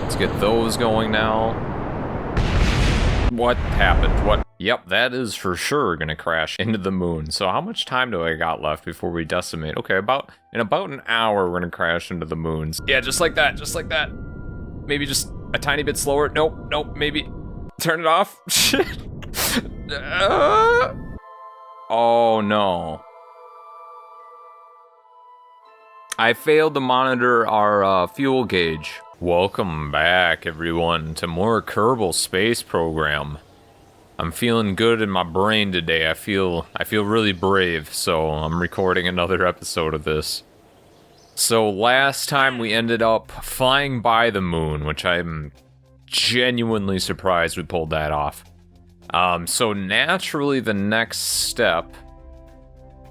Let's get those going now. What happened? What? Yep, that is for sure gonna crash into the moon. So how much time do I got left before we decimate? Okay, in about an hour, we're gonna crash into the moons. Yeah, just like that, just like that. Maybe just a tiny bit slower. Nope, maybe. Turn it off. Shit. Oh no. I failed to monitor our fuel gauge. Welcome back, everyone, to more Kerbal Space Program. I'm feeling good in my brain today. I feel really brave, so I'm recording another episode of this. So last time we ended up flying by the moon, which I'm genuinely surprised we pulled that off. So naturally the next step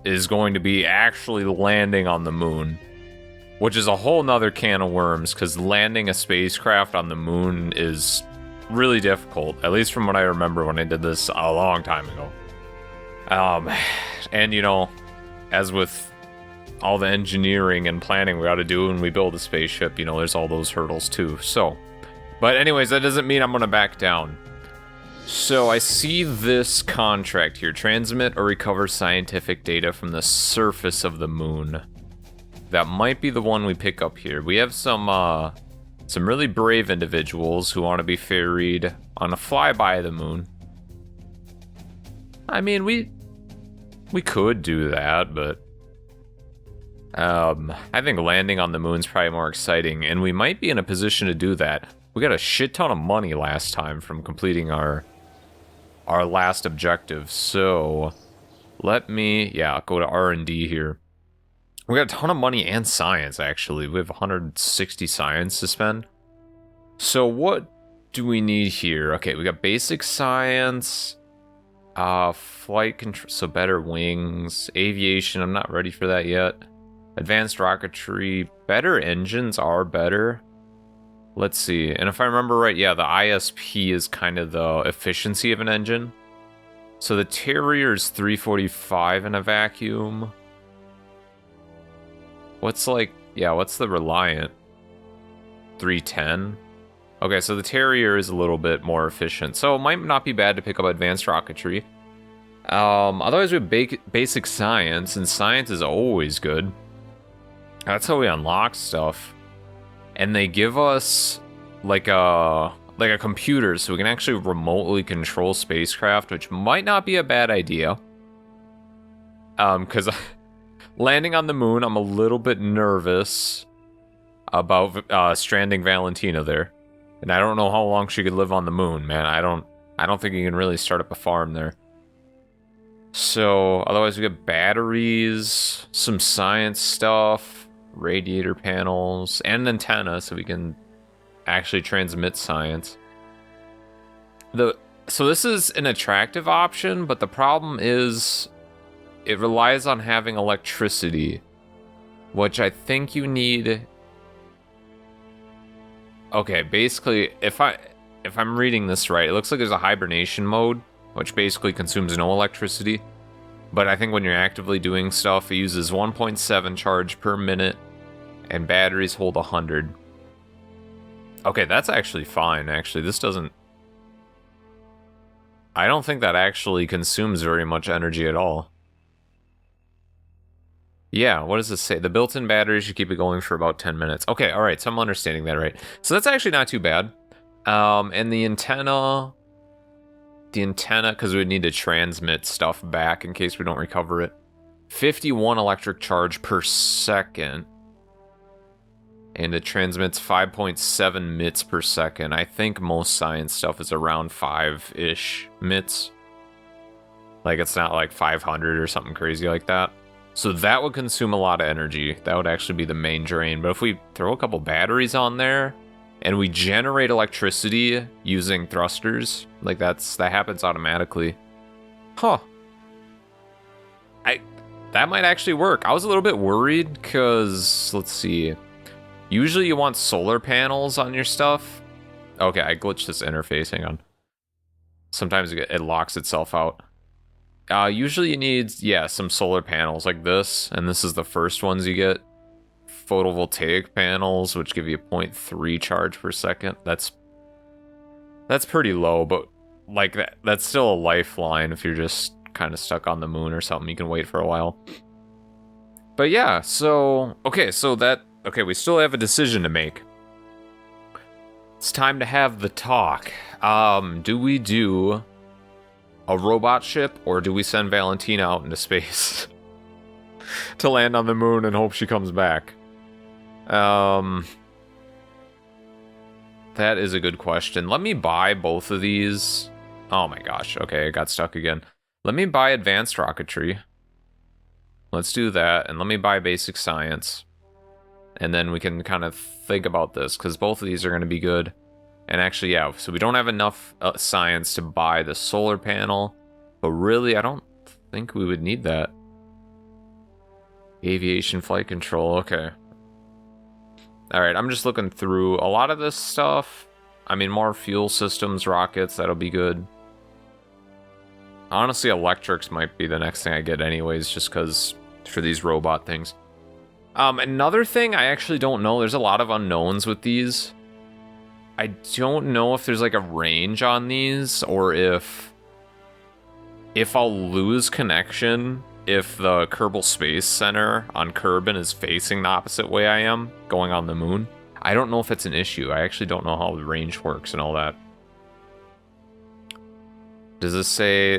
is going to be actually landing on the moon, which is a whole nother can of worms, because landing a spacecraft on the moon is really difficult, at least from what I remember when I did this a long time ago. And you know, as with all the engineering and planning we gotta do when we build a spaceship, you know, there's all those hurdles too, so. But anyways, that doesn't mean I'm gonna back down. So I see this contract here, transmit or recover scientific data from the surface of the moon. That might be the one we pick up here. We have some really brave individuals who want to be ferried on a flyby of the moon. I mean, we could do that, but I think landing on the moon's probably more exciting, and we might be in a position to do that. We got a shit ton of money last time from completing our last objective, so let me, go to R&D here. We got a ton of money and science, actually. We have 160 science to spend. So what do we need here? Okay, we got basic science, flight control, so better wings, aviation, I'm not ready for that yet. Advanced rocketry, better engines are better. Let's see, and if I remember right, yeah, the ISP is kind of the efficiency of an engine. So the Terrier is 345 in a vacuum. What's the Reliant? 310? Okay, so the Terrier is a little bit more efficient, so it might not be bad to pick up advanced rocketry. Otherwise we have basic science, and science is always good. That's how we unlock stuff. And they give us like a computer, so we can actually remotely control spacecraft, which might not be a bad idea. Because landing on the moon, I'm a little bit nervous about stranding Valentina there. And I don't know how long she could live on the moon, man. I don't think you can really start up a farm there. So, otherwise we got batteries, some science stuff, radiator panels, and an antenna so we can actually transmit science. So this is an attractive option, but the problem is it relies on having electricity, which I think you need. Okay, basically, if I'm reading this right, it looks like there's a hibernation mode, which basically consumes no electricity. But I think when you're actively doing stuff, it uses 1.7 charge per minute, and batteries hold 100. Okay, that's actually fine, actually. This doesn't... I don't think that actually consumes very much energy at all. Yeah, what does this say? The built-in battery should keep it going for about 10 minutes. Okay, alright, so I'm understanding that right. So that's actually not too bad. And the antenna, because we would need to transmit stuff back in case we don't recover it. 51 electric charge per second. And it transmits 5.7 mits per second. I think most science stuff is around 5-ish mits. Like, it's not like 500 or something crazy like that. So that would consume a lot of energy. That would actually be the main drain. But if we throw a couple batteries on there, and we generate electricity using thrusters, like that happens automatically. Huh. That might actually work. I was a little bit worried, because, let's see. Usually you want solar panels on your stuff. Okay, I glitched this interface, hang on. Sometimes it locks itself out. Usually you need, some solar panels like this, and this is the first ones you get. photovoltaic panels, which give you 0.3 charge per second. That's pretty low, but like that's still a lifeline if you're just kind of stuck on the moon or something. You can wait for a while. But yeah, so okay, we still have a decision to make. It's time to have the talk. Do we do a robot ship, or do we send Valentina out into space to land on the moon and hope she comes back? That is a good question. Let me buy both of these. Oh my gosh, okay, I got stuck again. Let me buy advanced rocketry. Let's do that, and let me buy basic science. And then we can kind of think about this, because both of these are going to be good. And actually, yeah, so we don't have enough science to buy the solar panel, but really, I don't think we would need that. Aviation flight control, okay. Alright, I'm just looking through a lot of this stuff. I mean, more fuel systems, rockets, that'll be good. Honestly, electrics might be the next thing I get anyways, just because for these robot things. Another thing I actually don't know, there's a lot of unknowns with these. I don't know if there's like a range on these, or if I'll lose connection if the Kerbal Space Center on Kerbin is facing the opposite way I am, going on the moon. I don't know if it's an issue. I actually don't know how the range works and all that. Does this say,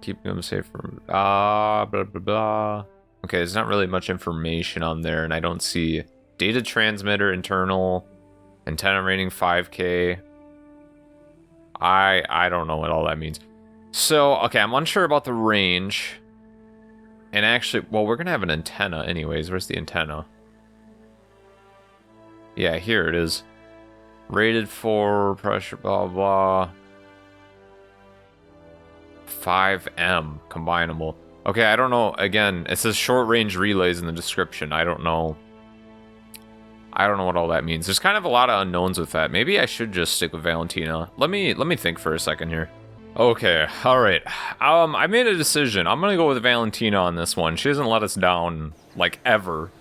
keep them safe from, blah, blah, blah. Okay, there's not really much information on there, and I don't see data transmitter, internal, antenna rating 5K. I don't know what all that means. So, okay, I'm unsure about the range. And actually, well, we're gonna have an antenna anyways. Where's the antenna? Yeah, here it is. Rated for pressure, blah, blah. 5M, combinable. Okay, I don't know. Again, it says short range relays in the description. I don't know what all that means. There's kind of a lot of unknowns with that. Maybe I should just stick with Valentina. Let me think for a second here. Okay, all right. I made a decision. I'm gonna go with Valentina on this one. She hasn't let us down like ever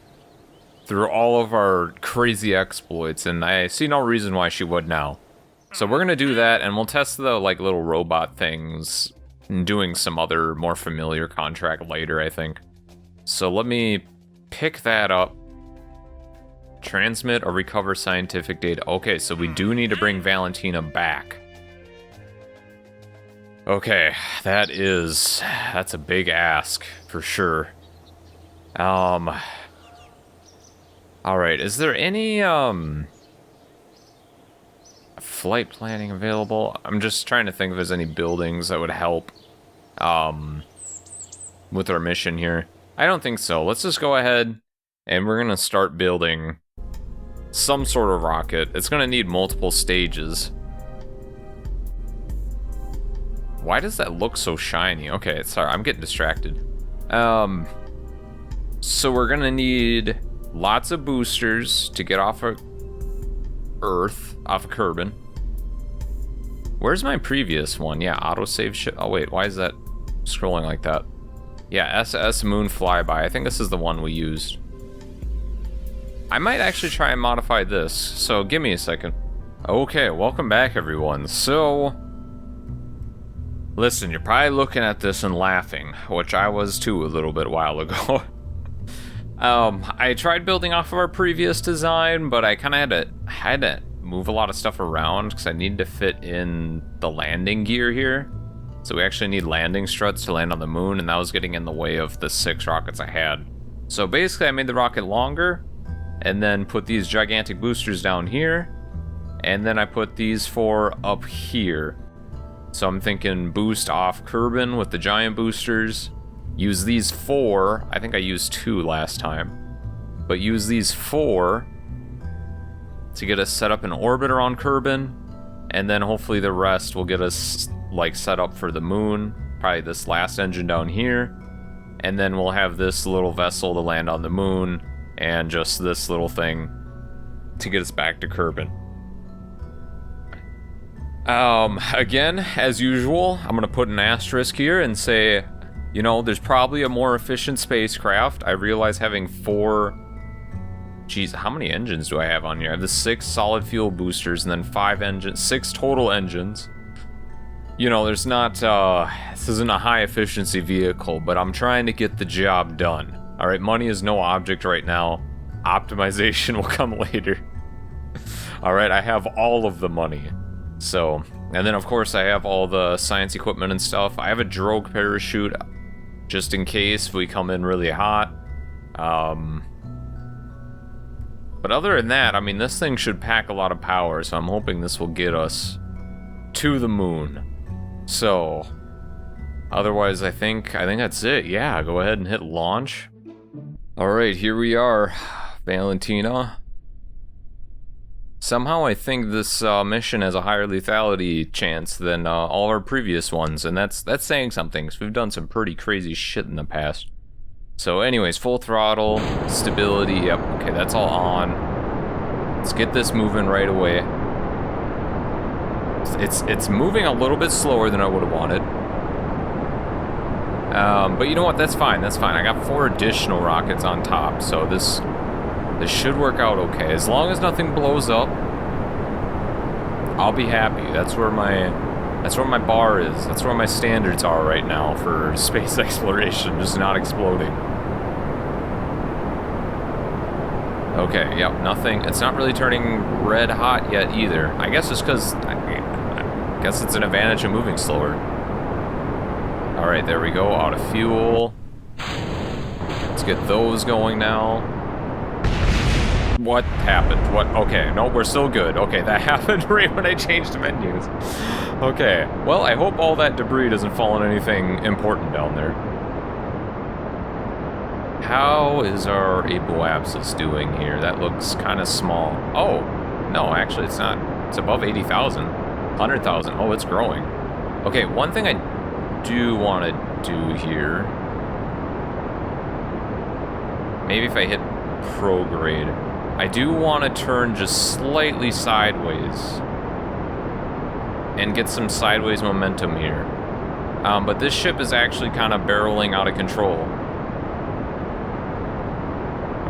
through all of our crazy exploits, and I see no reason why she would now. So we're gonna do that, and we'll test the like little robot things. Doing some other more familiar contract later, I think. So let me pick that up. Transmit or recover scientific data. Okay, so we do need to bring Valentina back. Okay, that's a big ask for sure. Alright, is there any flight planning available? I'm just trying to think if there's any buildings that would help with our mission here. I don't think so. Let's just go ahead and we're gonna start building some sort of rocket. It's gonna need multiple stages. Why does that look so shiny? Okay, sorry, I'm getting distracted. So we're gonna need lots of boosters to get off of Earth, off of Kerbin. Where's my previous one? Yeah, autosave ship. Oh wait, why is that scrolling like that? Yeah, SS Moon Flyby. I think this is the one we used. I might actually try and modify this, so give me a second. Okay, welcome back everyone. So, listen, you're probably looking at this and laughing, which I was too a little bit while ago. I tried building off of our previous design, but I kind of had to move a lot of stuff around because I need to fit in the landing gear here. So we actually need landing struts to land on the moon, and that was getting in the way of the 6 rockets I had. So basically I made the rocket longer, and then put these gigantic boosters down here, and then I put these 4 up here. So I'm thinking boost off Kerbin with the giant boosters, use these 4, I think I used 2 last time, but use these 4 to get us set up in orbit around Kerbin, and then hopefully the rest will get us like set up for the moon, probably this last engine down here, and then we'll have this little vessel to land on the moon, and just this little thing to get us back to Kerbin. Again, as usual, I'm gonna put an asterisk here and say, you know, there's probably a more efficient spacecraft. I realize having 4 Geez, how many engines do I have on here? I have the 6 solid fuel boosters and then 5 engines, 6 total engines. You know, there's not, this isn't a high efficiency vehicle, but I'm trying to get the job done. Alright, money is no object right now. Optimization will come later. Alright, I have all of the money. So, and then of course I have all the science equipment and stuff. I have a drogue parachute, just in case we come in really hot. But other than that, I mean, this thing should pack a lot of power, so I'm hoping this will get us to the moon. So, otherwise I think that's it. Yeah, go ahead and hit launch. Alright, here we are, Valentina. Somehow I think this mission has a higher lethality chance than all our previous ones, and that's saying something, because we've done some pretty crazy shit in the past. So anyways, full throttle, stability, yep, okay, that's all on. Let's get this moving right away. It's moving a little bit slower than I would have wanted. But you know what, that's fine, that's fine. I got 4 additional rockets on top, so this should work out okay. As long as nothing blows up, I'll be happy. That's where my bar is. That's where my standards are right now for space exploration, just not exploding. Okay, yep, nothing. It's not really turning red hot yet either. I guess it's because, I guess it's an advantage of moving slower. Alright, there we go, out of fuel. Let's get those going now. What happened? What? Okay, no, we're still good. Okay, that happened right when I changed menus. Okay, well, I hope all that debris doesn't fall on anything important down there. How is our apoapsis doing here? That looks kind of small. Oh, no, actually it's not. It's above 80,000. 100,000. Oh, it's growing. Okay, one thing I do want to do here. Maybe if I hit prograde. I do want to turn just slightly sideways and get some sideways momentum here. But this ship is actually kind of barreling out of control.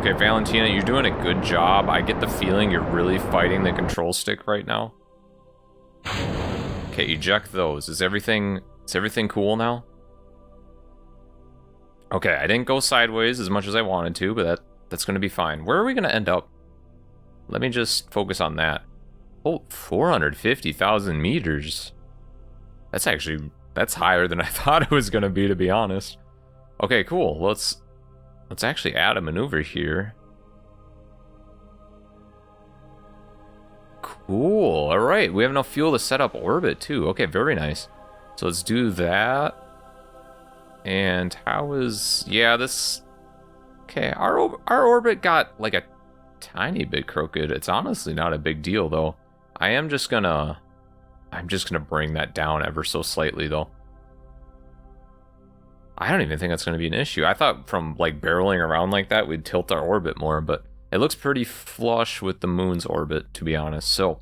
Okay, Valentina, you're doing a good job. I get the feeling you're really fighting the control stick right now. Okay, eject those. Is everything cool now? Okay, I didn't go sideways as much as I wanted to, but that's going to be fine. Where are we going to end up? Let me just focus on that. Oh, 450,000 meters. That's higher than I thought it was going to be, to be honest. Okay, cool. Let's actually add a maneuver here. Cool. All right, we have enough fuel to set up orbit too. Okay, very nice. So let's do that. And how is... Yeah, this... Okay, our orbit got like a tiny bit crooked. It's honestly not a big deal though. I'm just gonna bring that down ever so slightly though. I don't even think that's gonna be an issue. I thought from like barreling around like that we'd tilt our orbit more, but it looks pretty flush with the moon's orbit, to be honest. So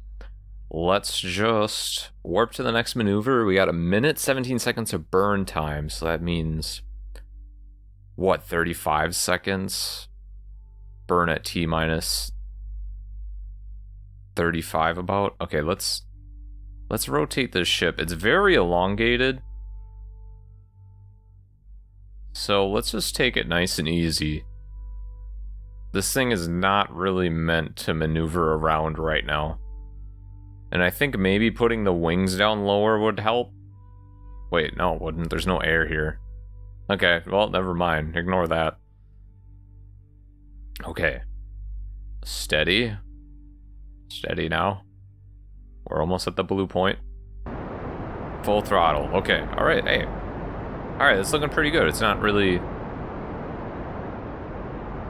let's just warp to the next maneuver. We got 1 minute 17 seconds of burn time, so that means what, 35 seconds? Burn at T minus 35 about. Okay, let's rotate this ship. It's very elongated. So let's just take it nice and easy. This thing is not really meant to maneuver around right now. And I think maybe putting the wings down lower would help. Wait, no, it wouldn't. There's no air here. Okay, well, never mind. Ignore that. Okay. Steady. Steady now. We're almost at the blue point. Full throttle. Okay, alright, hey. Alright, it's looking pretty good. It's not really...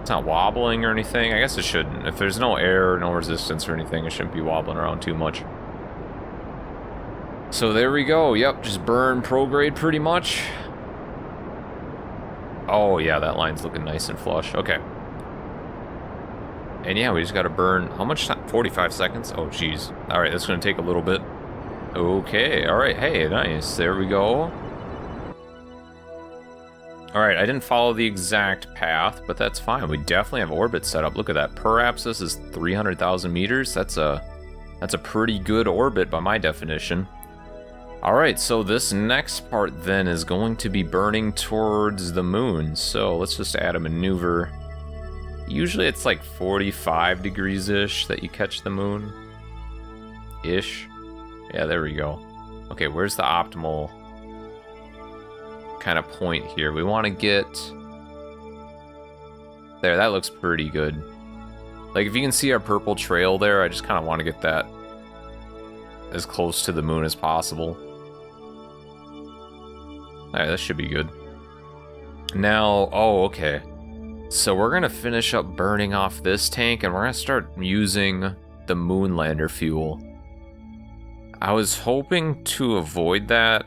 It's not wobbling or anything. I guess it shouldn't. If there's no air, no resistance or anything, it shouldn't be wobbling around too much. So there we go. Yep, just burn prograde pretty much. Oh yeah, that line's looking nice and flush. Okay. And yeah, we just gotta burn, how much time? 45 seconds? Oh geez. Alright, that's gonna take a little bit. Okay, alright, hey, nice. There we go. Alright, I didn't follow the exact path, but that's fine. We definitely have orbit set up. Look at that. Per apsis is 300,000 meters. That's a pretty good orbit by my definition. Alright, so this next part then is going to be burning towards the moon. So let's just add a maneuver. Usually it's like 45 degrees-ish that you catch the moon. Ish. Yeah, there we go. Okay, where's the optimal kind of point here? We want to get... There, that looks pretty good. Like, if you can see our purple trail there, I just kind of want to get that as close to the moon as possible. Alright, that should be good. Now, oh, okay. So we're going to finish up burning off this tank, and we're going to start using the Moonlander fuel. I was hoping to avoid that.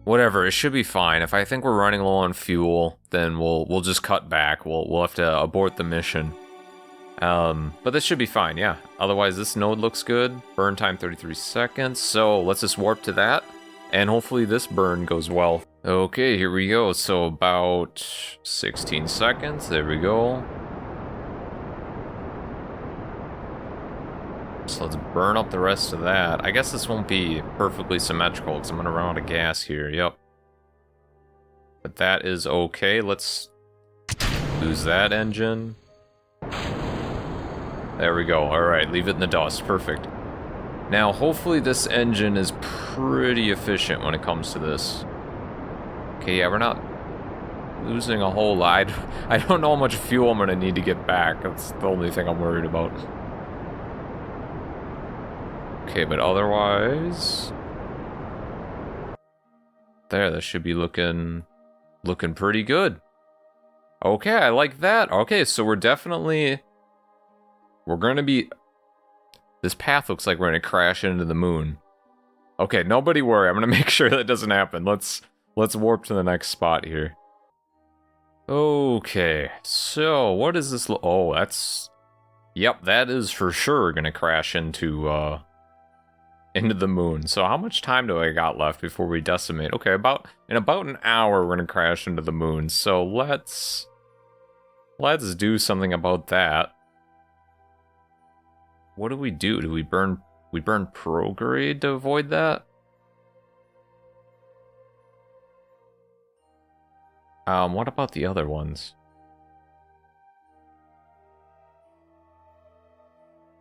Whatever, it should be fine. If I think we're running low on fuel, then we'll just cut back. We'll have to abort the mission. But this should be fine, yeah. Otherwise, this node looks good. Burn time 33 seconds. So let's just warp to that, and hopefully this burn goes well. Okay, here we go. So about 16 seconds. There we go. So let's burn up the rest of that. I guess this won't be perfectly symmetrical because I'm going to run out of gas here. Yep. But that is okay. Let's lose that engine. There we go. Alright, leave it in the dust. Perfect. Now, hopefully this engine is pretty efficient when it comes to this. Okay, yeah, we're not losing a whole lot. I don't know how much fuel I'm going to need to get back. That's the only thing I'm worried about. Okay, but otherwise... There, that should be looking pretty good. Okay, I like that. Okay, so we're definitely... We're gonna be... This path looks like we're gonna crash into the moon. Okay, nobody worry. I'm gonna make sure that doesn't happen. Let's warp to the next spot here. Okay, so what is this? Oh, that's... Yep, that is for sure gonna crash into the moon. So how much time do I got left before we decimate? Okay, in about an hour we're gonna crash into the moon. So let's do something about that. What do? Do we burn prograde to avoid that? What about the other ones?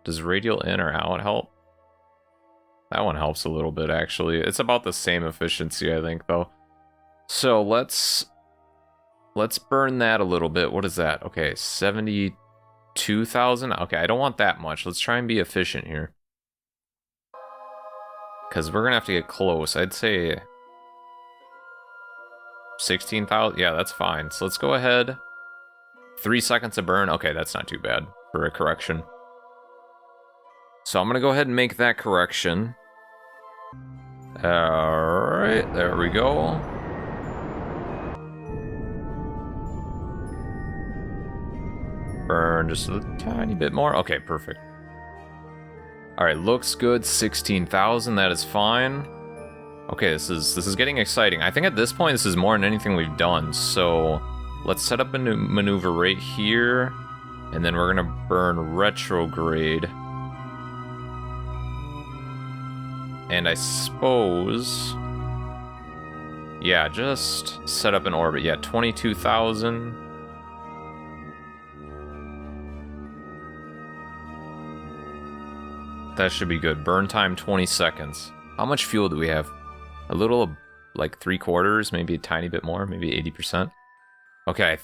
Does radial in or out help? That one helps a little bit, actually. It's about the same efficiency, I think, though. So let's burn that a little bit. What is that? Okay, 72,000. Okay, I don't want that much. Let's try and be efficient here, because we're gonna have to get close. I'd say 16,000. Yeah, that's fine. So let's go ahead. 3 seconds to burn. Okay, that's not too bad for a correction. So I'm gonna go ahead and make that correction. Alright, there we go. Burn just a tiny bit more. Okay, perfect. Alright, looks good. 16,000, that is fine. Okay, this is getting exciting. I think at this point this is more than anything we've done. So let's set up a new maneuver right here, and then we're gonna burn retrograde. And I suppose... Yeah, just set up an orbit. Yeah, 22,000. That should be good. Burn time 20 seconds. How much fuel do we have? A little, like 3/4, maybe a tiny bit more, maybe 80%. Okay, I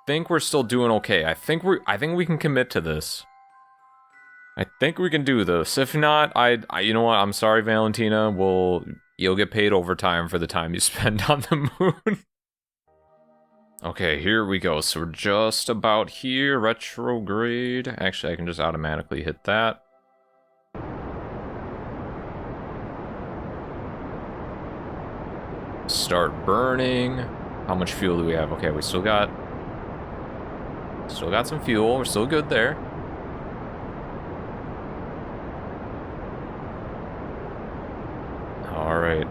think we're still doing okay. I think we can commit to this. I think we can do this. If not, I you know what? I'm sorry, Valentina. You'll get paid overtime for the time you spend on the moon. Okay, here we go. So we're just about here. Retrograde. Actually, I can just automatically hit that. Start burning. How much fuel do we have? Okay, we still got some fuel. We're still good there. Alright.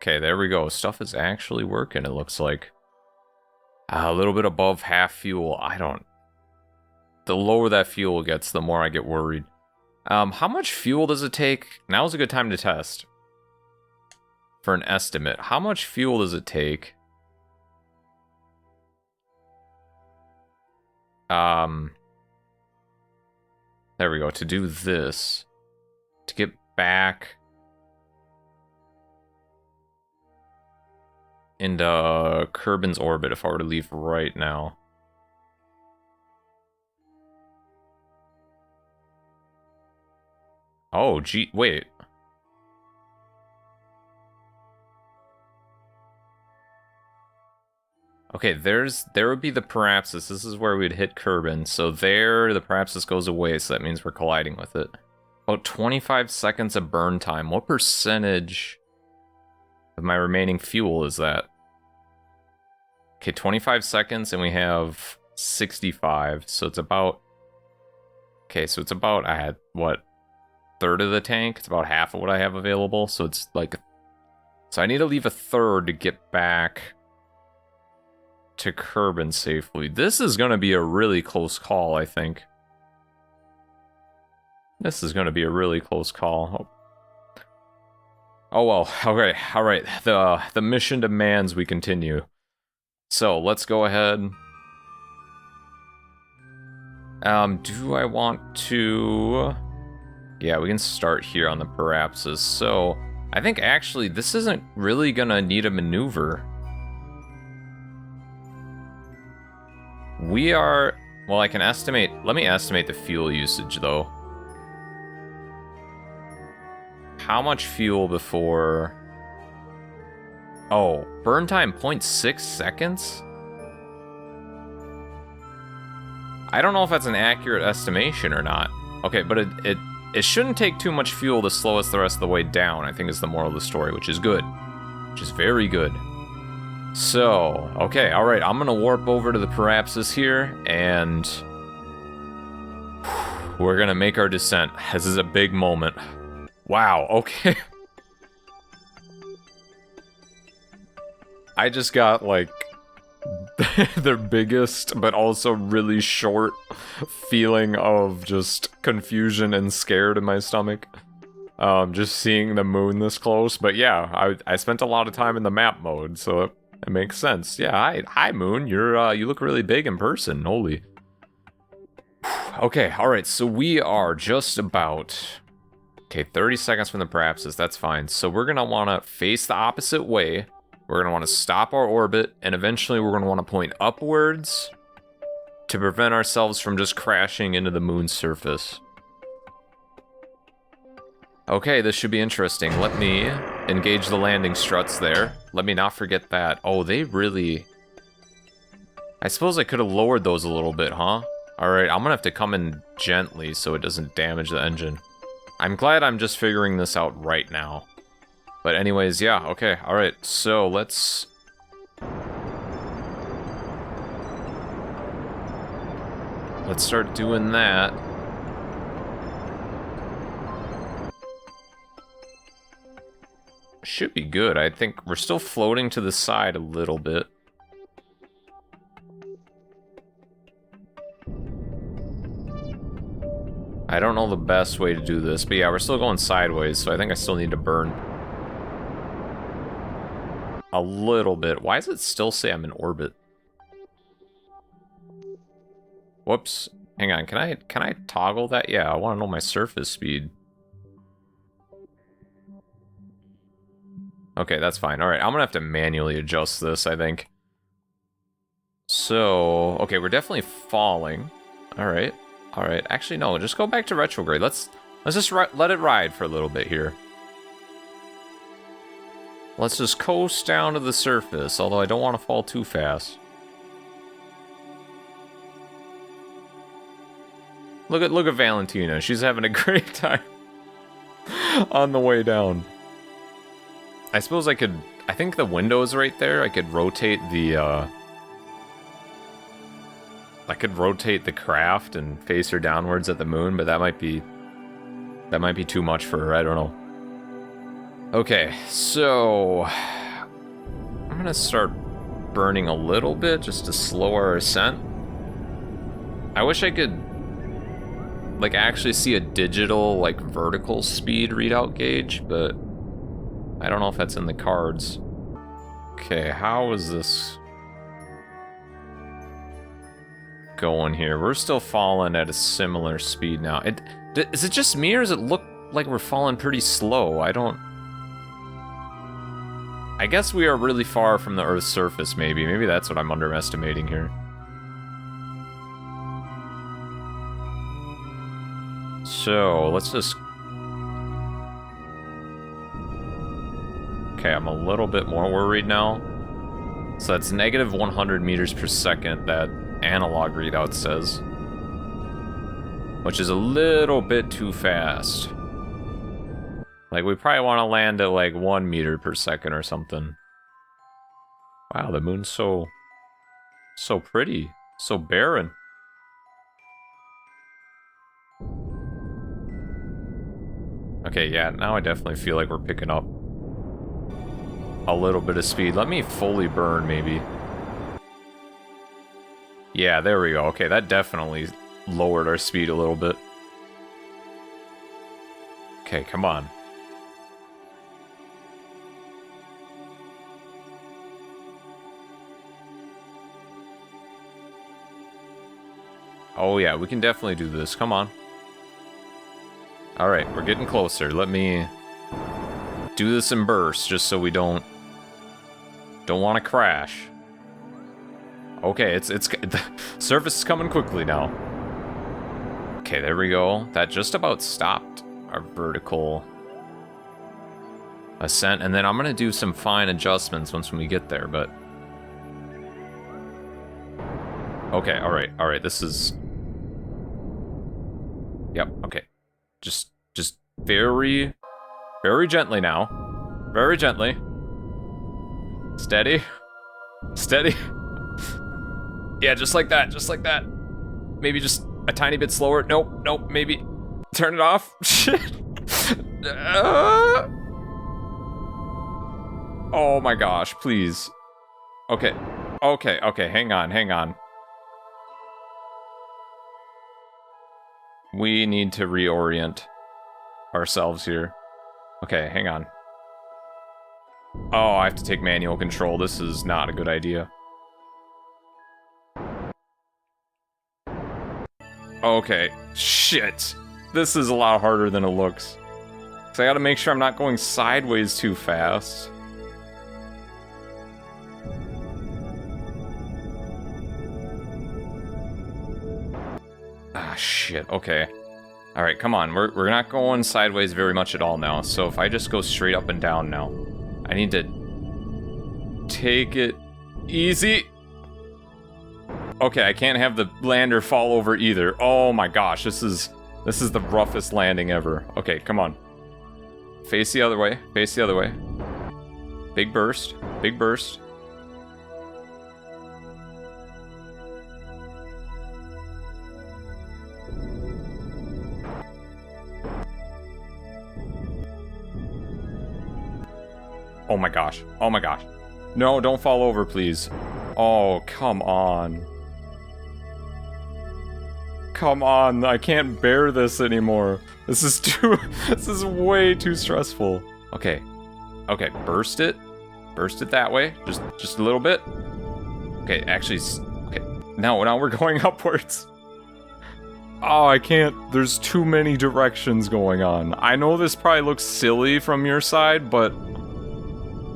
Okay, there we go. Stuff is actually working, it looks like. A little bit above half fuel. The lower that fuel gets, the more I get worried. How much fuel does it take? Now's a good time to test. For an estimate. How much fuel does it take? There we go. To do this. To get back into Kerbin's orbit if I were to leave right now. Oh, gee, wait. Okay, there would be the Parapsis. This is where we'd hit Kerbin. So there, the Parapsis goes away, so that means we're colliding with it. About 25 seconds of burn time. What percentage of my remaining fuel is that? Okay, 25 seconds, and we have 65. So it's about... Okay, so it's about, I had, what, third of the tank? It's about half of what I have available, so it's like... So I need to leave a third to get back to Kerbin safely. This is going to be a really close call, I think. This is going to be a really close call. Oh well, okay, alright. The mission demands we continue. So, let's go ahead. Do I want to... Yeah, we can start here on the Parapsis. So, I think actually this isn't really gonna need a maneuver. We are... Well, I can estimate... Let me estimate the fuel usage, though. How much fuel before... Oh, burn time 0.6 seconds? I don't know if that's an accurate estimation or not. Okay, but it shouldn't take too much fuel to slow us the rest of the way down, I think is the moral of the story, which is good. Which is very good. So, okay, alright, I'm gonna warp over to the Parapsis here, and... we're gonna make our descent. This is a big moment. Wow, okay. I just got, like, their biggest, but also really short feeling of just confusion and scared in my stomach. Just seeing the moon this close. But yeah, I spent a lot of time in the map mode, so it makes sense. Yeah, hi moon, you look really big in person, holy. Okay, alright, so we are just about... Okay, 30 seconds from the Parapsis, that's fine. So we're gonna wanna face the opposite way. We're gonna wanna stop our orbit, and eventually we're gonna wanna point upwards to prevent ourselves from just crashing into the moon's surface. Okay, this should be interesting. Let me engage the landing struts there. Let me not forget that. Oh, they really... I suppose I could have lowered those a little bit, huh? Alright, I'm gonna have to come in gently so it doesn't damage the engine. I'm glad I'm just figuring this out right now. But anyways, yeah, okay, alright, so let's... Let's start doing that. Should be good, I think we're still floating to the side a little bit. I don't know the best way to do this, but yeah, we're still going sideways, so I think I still need to burn a little bit. Why does it still say I'm in orbit? Whoops. Hang on, can I toggle that? Yeah, I want to know my surface speed. Okay, that's fine. Alright, I'm gonna have to manually adjust this, I think. So, okay, we're definitely falling. Alright. Alright, actually no, just go back to retrograde. Let's just let it ride for a little bit here. Let's just coast down to the surface, although I don't want to fall too fast. Look at Valentina, she's having a great time on the way down. I suppose I think the window's right there. I could rotate the craft and face her downwards at the moon, but that might be too much for her, I don't know. Okay, so I'm gonna start burning a little bit just to slow our ascent. I wish I could like actually see a digital like vertical speed readout gauge, but I don't know if that's in the cards. Okay, how is this going here? We're still falling at a similar speed now. Is it just me or does it look like we're falling pretty slow? I guess we are really far from the Earth's surface, maybe. Maybe that's what I'm underestimating here. So, let's just... Okay, I'm a little bit more worried now. So that's negative 100 meters per second, that analog readout says. Which is a little bit too fast. Like, we probably want to land at, like, 1 meter per second or something. Wow, the moon's so pretty. So barren. Okay, yeah, now I definitely feel like we're picking up a little bit of speed. Let me fully burn, maybe. Yeah, there we go. Okay, that definitely lowered our speed a little bit. Okay, come on. Oh yeah, we can definitely do this. Come on. Alright, we're getting closer. Let me do this in bursts, just so we don't want to crash. Okay, the surface is coming quickly now. Okay, there we go. That just about stopped our vertical ascent, and then I'm gonna do some fine adjustments once we get there, but... Okay, alright, this is... Yep, okay. Just very, very gently now. Very gently. Steady. Steady. Yeah, just like that, just like that. Maybe just a tiny bit slower. Nope, maybe turn it off. Shit. Oh my gosh, please. Okay, hang on. We need to reorient ourselves here. Okay, hang on. Oh, I have to take manual control. This is not a good idea. Okay, shit. This is a lot harder than it looks. So I gotta make sure I'm not going sideways too fast. Ah, shit, okay. Alright, come on, we're not going sideways very much at all now, so if I just go straight up and down now, I need to take it easy. Okay, I can't have the lander fall over either. Oh my gosh, this is the roughest landing ever. Okay, come on. Face the other way, face the other way. Big burst, big burst. Oh my gosh. Oh my gosh. No, don't fall over, please. Oh, come on. Come on, I can't bear this anymore. This is way too stressful. Okay. Okay, burst it. Burst it that way. Just a little bit. Okay, actually, okay. Now we're going upwards. Oh, I can't. There's too many directions going on. I know this probably looks silly from your side, but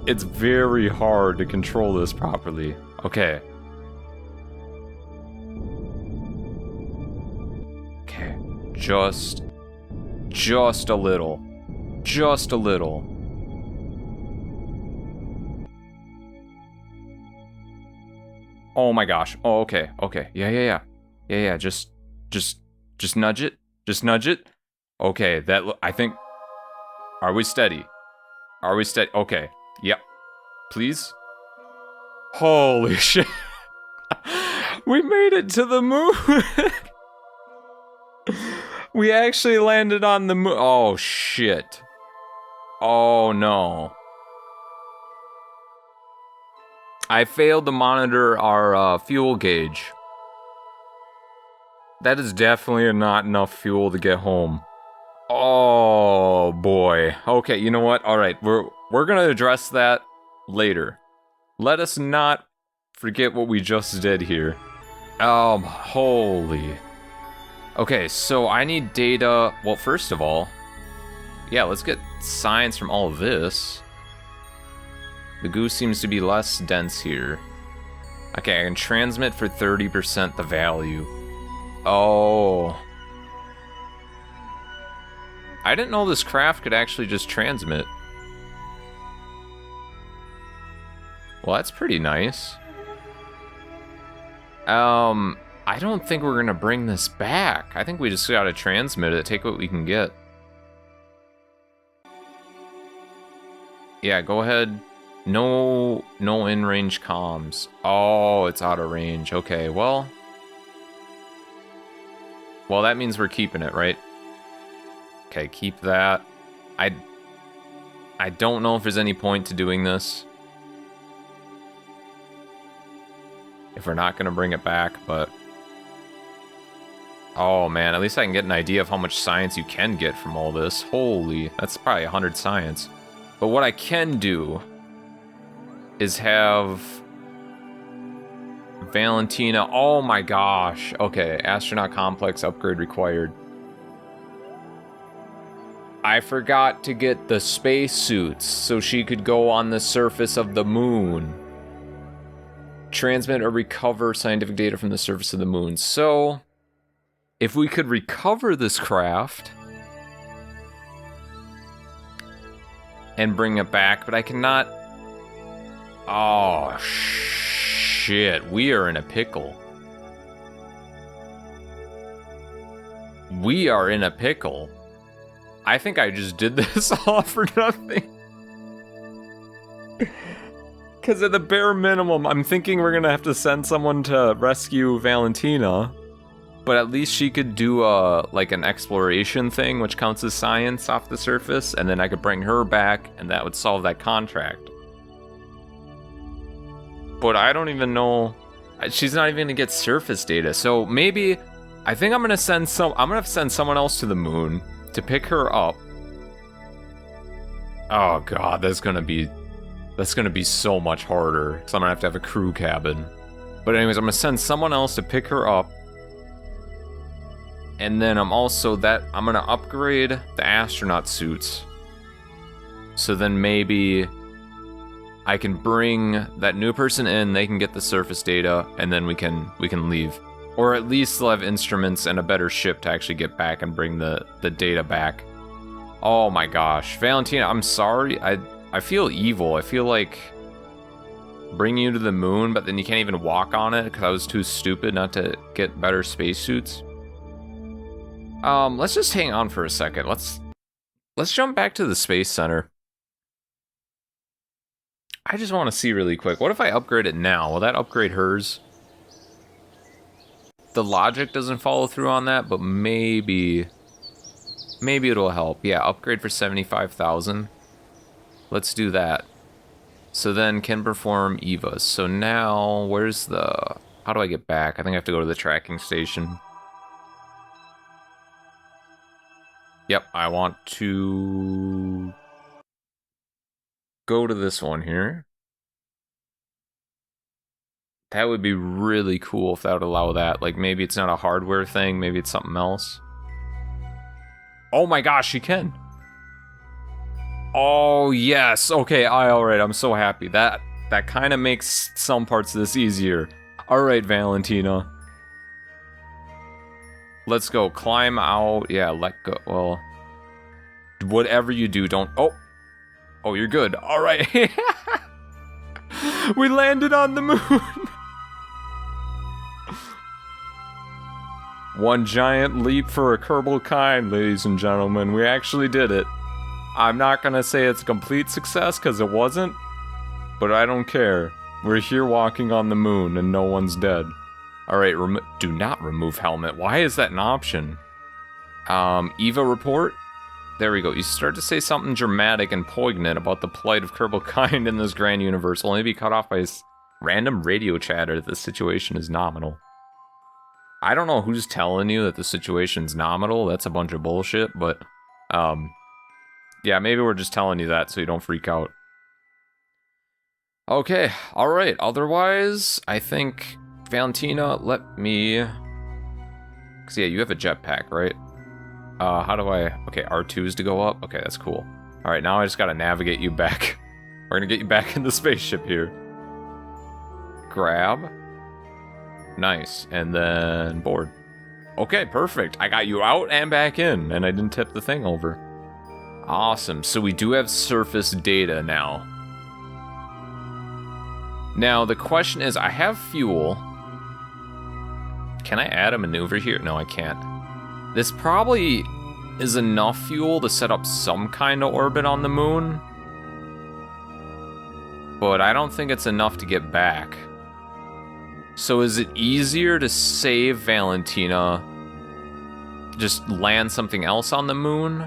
it's very hard to control this properly. Okay. Okay. Just a little. Just a little. Oh my gosh. Oh, okay. Okay. Yeah. Just nudge it. Just nudge it. Okay, I think... Are we steady? Are we steady? Okay. Yep. Please? Holy shit. We made it to the moon! We actually landed on the moon. Oh, shit. Oh, no. I failed to monitor our fuel gauge. That is definitely not enough fuel to get home. Oh, boy. Okay, you know what? Alright, we're gonna address that later. Let us not forget what we just did here. Holy. Okay, so I need data. Well, first of all, yeah, let's get science from all of this. The goo seems to be less dense here. Okay, I can transmit for 30% the value. Oh. I didn't know this craft could actually just transmit. Well, that's pretty nice. I don't think we're gonna bring this back. I think we just gotta transmit it, take what we can get. Yeah, go ahead. No in-range comms. Oh, it's out of range. Okay, well, that means we're keeping it, right? Okay, keep that. I don't know if there's any point to doing this if we're not gonna bring it back, but oh man, at least I can get an idea of how much science you can get from all this. Holy, that's probably 100 science. But what I can do is have Valentina. Oh my gosh. Okay, astronaut complex upgrade required. I forgot to get the spacesuits so she could go on the surface of the moon. Transmit or recover scientific data from the surface of the moon. So, if we could recover this craft and bring it back, but I cannot. Oh, shit. We are in a pickle. We are in a pickle. I think I just did this all for nothing. Because at the bare minimum, I'm thinking we're going to have to send someone to rescue Valentina. But at least she could do like an exploration thing, which counts as science off the surface. And then I could bring her back, and that would solve that contract. But I don't even know. She's not even going to get surface data. So maybe, I think I'm going to send someone else to the moon to pick her up. Oh god, that's gonna be so much harder. So I'm gonna have a crew cabin. But anyways, I'm gonna send someone else to pick her up. And then I'm gonna upgrade the astronaut suits. So then maybe I can bring that new person in, they can get the surface data, and then we can leave. Or at least they'll have instruments and a better ship to actually get back and bring the data back. Oh my gosh. Valentina, I'm sorry. I feel evil. I feel like bringing you to the moon, but then you can't even walk on it because I was too stupid not to get better spacesuits. Let's just hang on for a second. Let's jump back to the Space Center. I just want to see really quick. What if I upgrade it now? Will that upgrade hers? The logic doesn't follow through on that, but maybe it'll help. Yeah, upgrade for 75,000. Let's do that. So then can perform EVAs. So now, where's the... How do I get back? I think I have to go to the tracking station. Yep, I want to go to this one here. That would be really cool if that would allow that. Like, maybe it's not a hardware thing, maybe it's something else. Oh my gosh, you can. Oh, yes. Okay, alright, I'm so happy. That kind of makes some parts of this easier. Alright, Valentina. Let's go. Climb out. Yeah, let go. Well, whatever you do, don't... Oh, you're good. Alright. We landed on the moon. One giant leap for a Kerbalkind, ladies and gentlemen. We actually did it. I'm not gonna say it's a complete success, because it wasn't. But I don't care. We're here walking on the moon, and no one's dead. Alright, do not remove helmet. Why is that an option? EVA report? There we go. You start to say something dramatic and poignant about the plight of Kerbalkind in this grand universe, only to be cut off by random radio chatter that the situation is nominal. I don't know who's telling you that the situation's nominal. That's a bunch of bullshit, but, yeah, maybe we're just telling you that so you don't freak out. Okay, alright. Otherwise, I think, Valentina, let me... Because, yeah, you have a jetpack, right? How do I... Okay, R2's to go up? Okay, that's cool. Alright, now I just gotta navigate you back. We're gonna get you back in the spaceship here. Grab. Nice. And then board. Okay, perfect. I got you out and back in, and I didn't tip the thing over. Awesome. So we do have surface data now. Now, the question is, I have fuel. Can I add a maneuver here? No, I can't. This probably is enough fuel to set up some kind of orbit on the moon. But I don't think it's enough to get back. So is it easier to save Valentina, just land something else on the moon?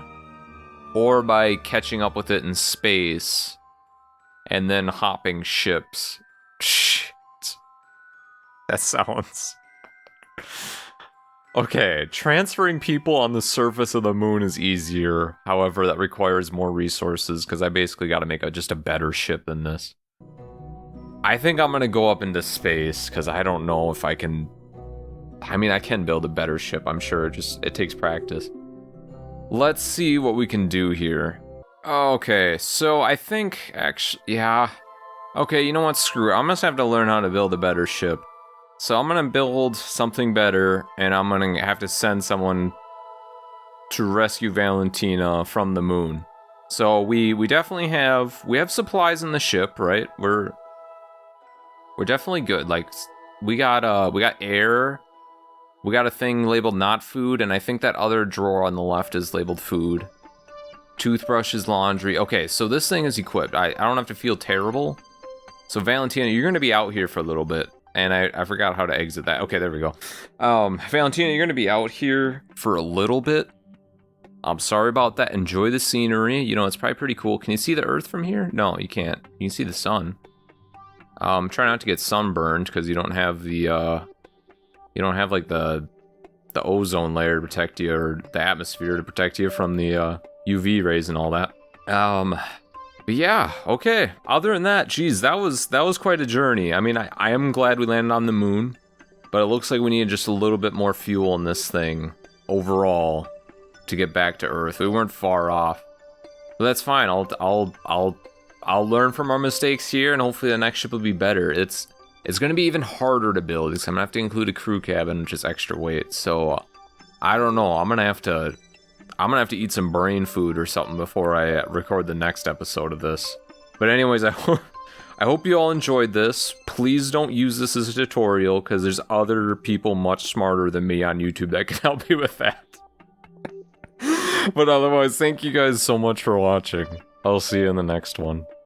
Or by catching up with it in space, and then hopping ships? Shit. That sounds... Okay, transferring people on the surface of the moon is easier. However, that requires more resources, because I basically got to make just a better ship than this. I think I'm going to go up into space, because I don't know if I can... I mean, I can build a better ship, I'm sure. It takes practice. Let's see what we can do here. Okay, so I think, actually, yeah. Okay, you know what, screw it. I'm going to have to learn how to build a better ship. So I'm going to build something better, and I'm going to have to send someone to rescue Valentina from the moon. So we definitely have supplies in the ship, right? We're definitely good. Like, we got air, we got a thing labeled not food, and I think that other drawer on the left is labeled food. Toothbrushes, laundry. Okay, so this thing is equipped. I don't have to feel terrible. So Valentina, you're going to be out here for a little bit. And I forgot how to exit that. Okay, there we go. Valentina, you're going to be out here for a little bit. I'm sorry about that. Enjoy the scenery. You know, it's probably pretty cool. Can you see the Earth from here? No, you can't. You can see the sun. Try not to get sunburned, because you don't have the, you don't have, like, the ozone layer to protect you, or the atmosphere to protect you from the, UV rays and all that. But yeah, okay. Other than that, geez, that was quite a journey. I mean, I am glad we landed on the moon, but it looks like we need just a little bit more fuel in this thing overall to get back to Earth. We weren't far off, but that's fine. I'll learn from our mistakes here, and hopefully the next ship will be better. It's going to be even harder to build because I'm gonna have to include a crew cabin, which is extra weight. So I don't know. I'm gonna have to eat some brain food or something before I record the next episode of this. But anyways, I hope you all enjoyed this. Please don't use this as a tutorial, because there's other people much smarter than me on YouTube that can help you with that. But otherwise, thank you guys so much for watching. I'll see you in the next one.